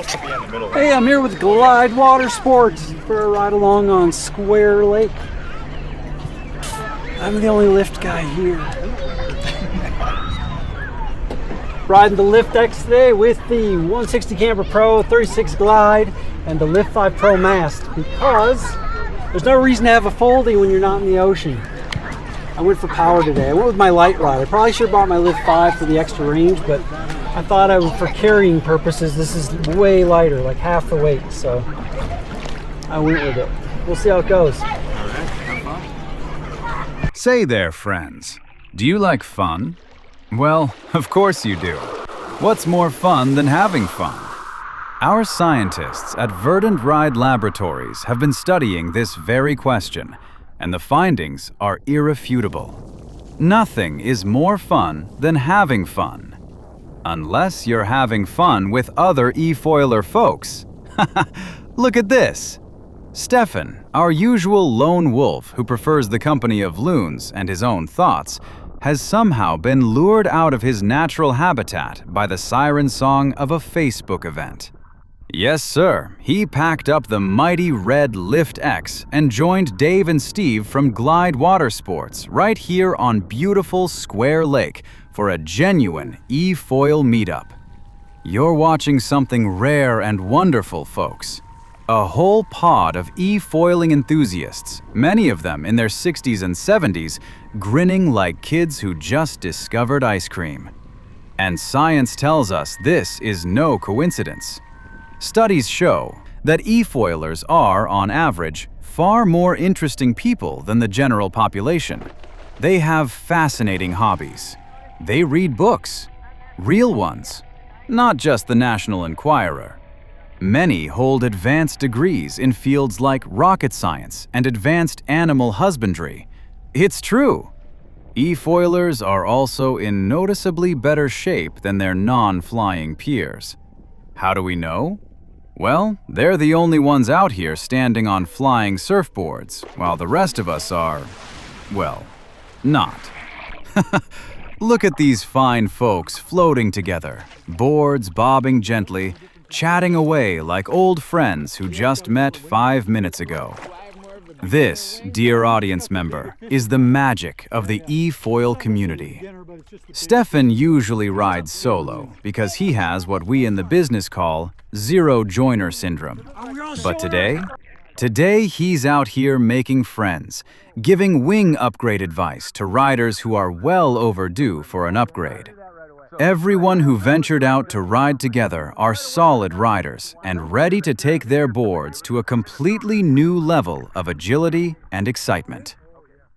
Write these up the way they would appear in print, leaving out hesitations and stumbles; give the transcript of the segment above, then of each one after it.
Hey, I'm here with Glide Water Sports for a ride along on Square Lake. I'm the only lift guy here. Riding the Lift X today with the 160 Camper Pro 36 Glide and the Lift 5 Pro mast because there's no reason to have a folding when you're not in the ocean. I went for power today. I went with my light rod. I probably should have brought my Lift 5 for the extra range, but I thought for carrying purposes, this is way lighter, like half the weight, so I went with it. We'll see how it goes. Say there, friends. Do you like fun? Well, of course you do. What's more fun than having fun? Our scientists at Verdant Ride Laboratories have been studying this very question, and the findings are irrefutable. Nothing is more fun than having fun. Unless you're having fun with other eFoiler folks. Look at this. Stephan, our usual lone wolf who prefers the company of loons and his own thoughts, has somehow been lured out of his natural habitat by the siren song of a Facebook event. Yes, sir, he packed up the mighty red Lift X and joined Dave and Steve from Glide Water Sports right here on beautiful Square Lake for a genuine eFoil Meetup. You're watching something rare and wonderful, folks. A whole pod of eFoiling enthusiasts, many of them in their 60s and 70s, grinning like kids who just discovered ice cream. And science tells us this is no coincidence. Studies show that eFoilers are, on average, far more interesting people than the general population. They have fascinating hobbies. They read books, real ones, not just the National Enquirer. Many hold advanced degrees in fields like rocket science and advanced animal husbandry. It's true. eFoilers are also in noticeably better shape than their non-flying peers. How do we know? Well, they're the only ones out here standing on flying surfboards, while the rest of us are, well, not. Look at these fine folks floating together, boards bobbing gently, chatting away like old friends who just met 5 minutes ago. This, dear audience member, is the magic of the eFoil community. Stephan usually rides solo because he has what we in the business call zero joiner syndrome. But today he's out here making friends, giving wing upgrade advice to riders who are well overdue for an upgrade. Everyone who ventured out to ride together are solid riders and ready to take their boards to a completely new level of agility and excitement.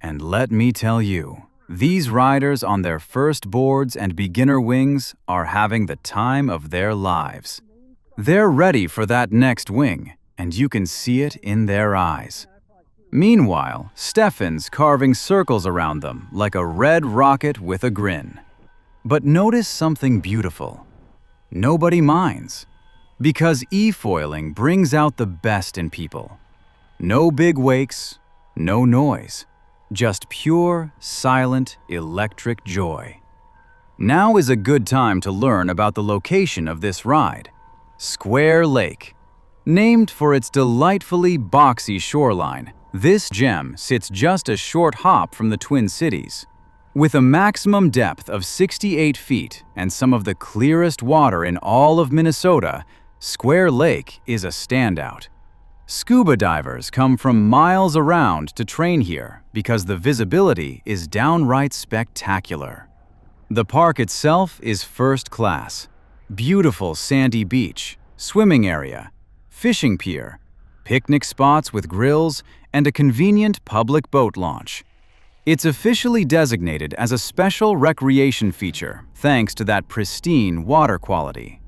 And let me tell you, these riders on their first boards and beginner wings are having the time of their lives. They're ready for that next wing, and you can see it in their eyes. Meanwhile, Stephan's carving circles around them like a red rocket with a grin. But notice something beautiful. Nobody minds, because eFoiling brings out the best in people. No big wakes, no noise, just pure, silent, electric joy. Now is a good time to learn about the location of this ride. Square Lake. Named for its delightfully boxy shoreline, this gem sits just a short hop from the Twin Cities. With a maximum depth of 68 feet and some of the clearest water in all of Minnesota, Square Lake is a standout. Scuba divers come from miles around to train here because the visibility is downright spectacular. The park itself is first class. Beautiful sandy beach, swimming area, fishing pier, picnic spots with grills, and a convenient public boat launch. It's officially designated as a special recreation feature thanks to that pristine water quality.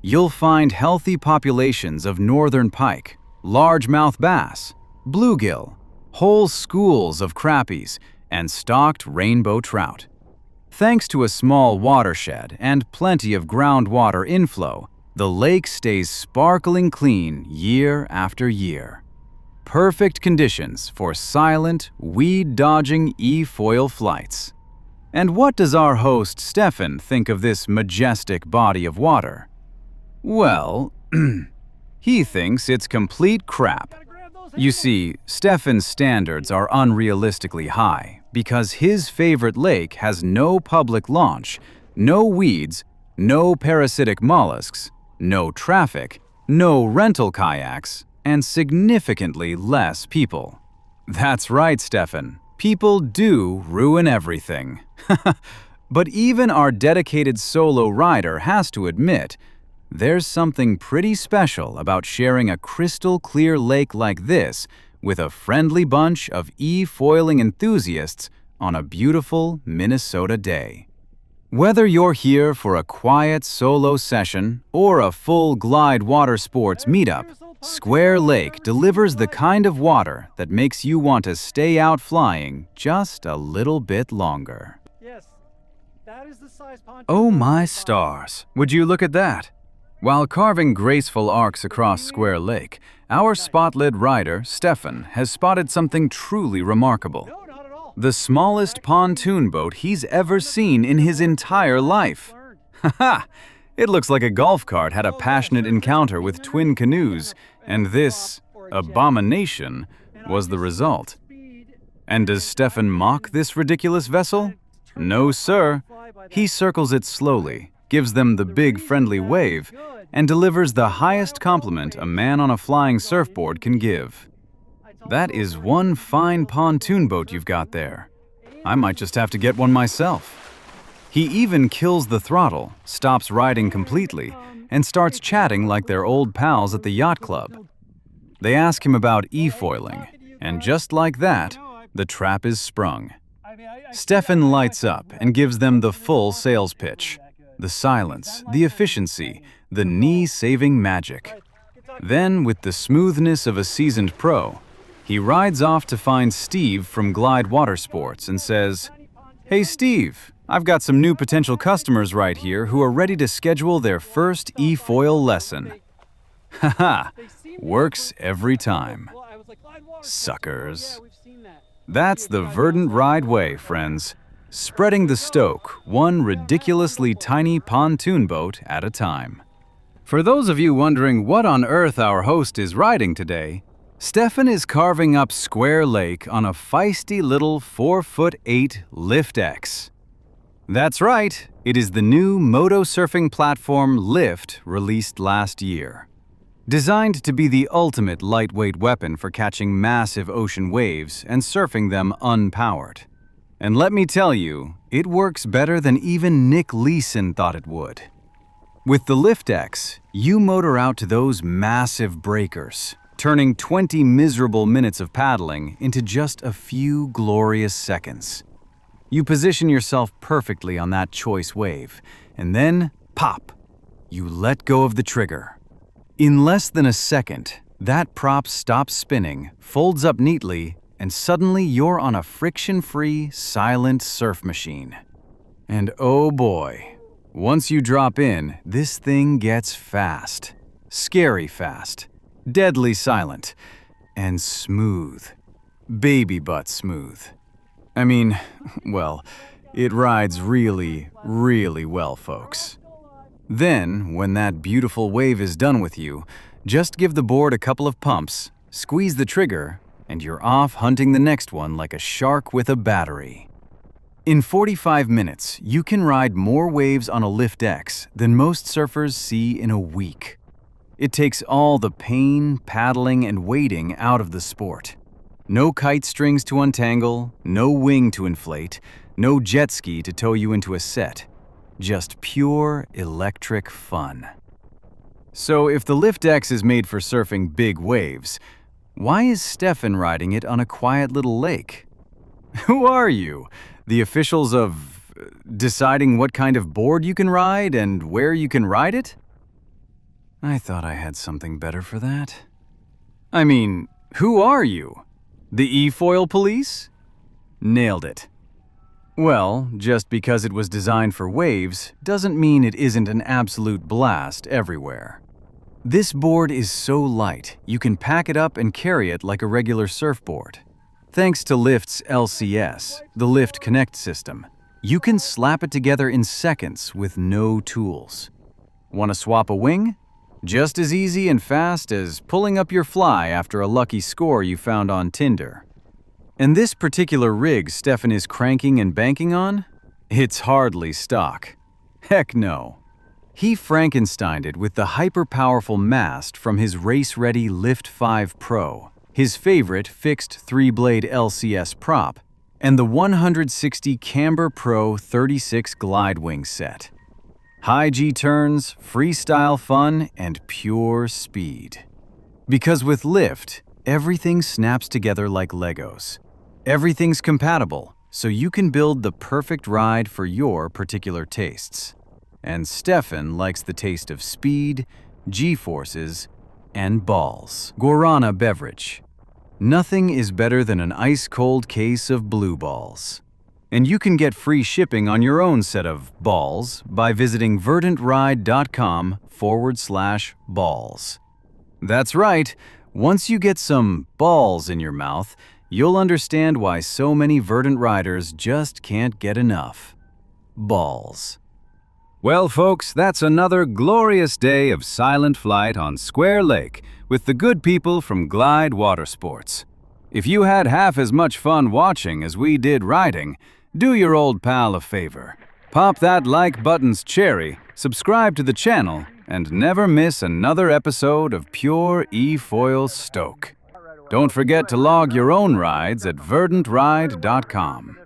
You'll find healthy populations of northern pike, largemouth bass, bluegill, whole schools of crappies, and stocked rainbow trout. Thanks to a small watershed and plenty of groundwater inflow, the lake stays sparkling clean year after year. Perfect conditions for silent, weed-dodging eFoil flights. And what does our host Stephan think of this majestic body of water? Well, He thinks it's complete crap. You see, Stephan's standards are unrealistically high because his favorite lake has no public launch, no weeds, no parasitic mollusks, no traffic, no rental kayaks, and significantly less people. That's right, Stephan. People do ruin everything. But even our dedicated solo rider has to admit, there's something pretty special about sharing a crystal clear lake like this with a friendly bunch of e-foiling enthusiasts on a beautiful Minnesota day. Whether you're here for a quiet solo session or a full glide water sports meetup, Square Lake delivers the kind of water that makes you want to stay out flying just a little bit longer. Oh my stars, would you look at that? While carving graceful arcs across Square Lake, our spotlit rider, Stephan, has spotted something truly remarkable. The smallest pontoon boat he's ever seen in his entire life. Haha! It looks like a golf cart had a passionate encounter with twin canoes, and this abomination was the result. And does Stephan mock this ridiculous vessel? No, sir. He circles it slowly, gives them the big friendly wave, and delivers the highest compliment a man on a flying surfboard can give. That is one fine pontoon boat you've got there. I might just have to get one myself. He even kills the throttle, stops riding completely, and starts chatting like they're old pals at the yacht club. They ask him about e-foiling, and just like that, the trap is sprung. Stephan lights up and gives them the full sales pitch. The silence, the efficiency, the knee-saving magic. Then, with the smoothness of a seasoned pro, he rides off to find Steve from Glide Water Sports and says, "Hey Steve, I've got some new potential customers right here who are ready to schedule their first eFoil lesson." Haha, works every time. Suckers. That's the Verdant ride way, friends. Spreading the stoke, one ridiculously tiny pontoon boat at a time. For those of you wondering what on earth our host is riding today, Stephan is carving up Square Lake on a feisty little 4'8" Lift X. That's right, it is the new moto surfing platform Lift released last year. Designed to be the ultimate lightweight weapon for catching massive ocean waves and surfing them unpowered. And let me tell you, it works better than even Nick Leeson thought it would. With the Lift X, you motor out to those massive breakers, turning 20 miserable minutes of paddling into just a few glorious seconds. You position yourself perfectly on that choice wave, and then, pop, you let go of the trigger. In less than a second, that prop stops spinning, folds up neatly, and suddenly you're on a friction-free, silent surf machine. And oh boy, once you drop in, this thing gets fast. Scary fast. Deadly silent. And smooth. Baby butt smooth. I mean, well, it rides really, really well, folks. Then, when that beautiful wave is done with you, just give the board a couple of pumps, squeeze the trigger, and you're off hunting the next one like a shark with a battery. In 45 minutes, you can ride more waves on a Lift X than most surfers see in a week. It takes all the pain, paddling, and waiting out of the sport. No kite strings to untangle, no wing to inflate, no jet ski to tow you into a set. Just pure electric fun. So if the Lift X is made for surfing big waves, why is Stephan riding it on a quiet little lake? Who are you? The officials of deciding what kind of board you can ride and where you can ride it? I thought I had something better for that. I mean, who are you? The eFoil police? Nailed it. Well, just because it was designed for waves doesn't mean it isn't an absolute blast everywhere. This board is so light, you can pack it up and carry it like a regular surfboard. Thanks to Lift's LCS, the Lift Connect system, you can slap it together in seconds with no tools. Want to swap a wing? Just as easy and fast as pulling up your fly after a lucky score you found on Tinder. And this particular rig Stephan is cranking and banking on? It's hardly stock. Heck no. He Frankensteined it with the hyper-powerful mast from his race-ready Lift 5 Pro, his favorite fixed 3-blade LCS prop, and the 160 Camber Pro 36 glide wing set. High G-turns, freestyle fun, and pure speed. Because with Lift, everything snaps together like Legos. Everything's compatible, so you can build the perfect ride for your particular tastes. And Stephan likes the taste of speed, G-forces, and balls. Guarana beverage. Nothing is better than an ice-cold case of Blue Balls. And you can get free shipping on your own set of balls by visiting verdantride.com/balls. That's right, once you get some balls in your mouth, you'll understand why so many Verdant riders just can't get enough. Balls. Well, folks, that's another glorious day of silent flight on Square Lake with the good people from Glide Watersports. If you had half as much fun watching as we did riding, do your old pal a favor. Pop that like button's cherry, subscribe to the channel, and never miss another episode of pure eFoil stoke. Don't forget to log your own rides at verdantride.com.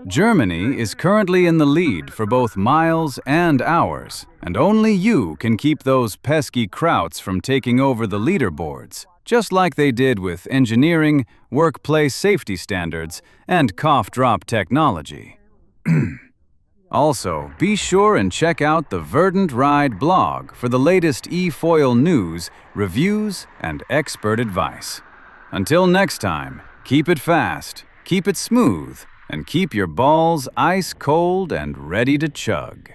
Germany is currently in the lead for both miles and hours, and only you can keep those pesky Krauts from taking over the leaderboards, just like they did with engineering, workplace safety standards, and cough drop technology. Also, be sure and check out the Verdant Ride blog for the latest eFoil news, reviews, and expert advice. Until next time, keep it fast, keep it smooth, and keep your balls ice cold and ready to chug.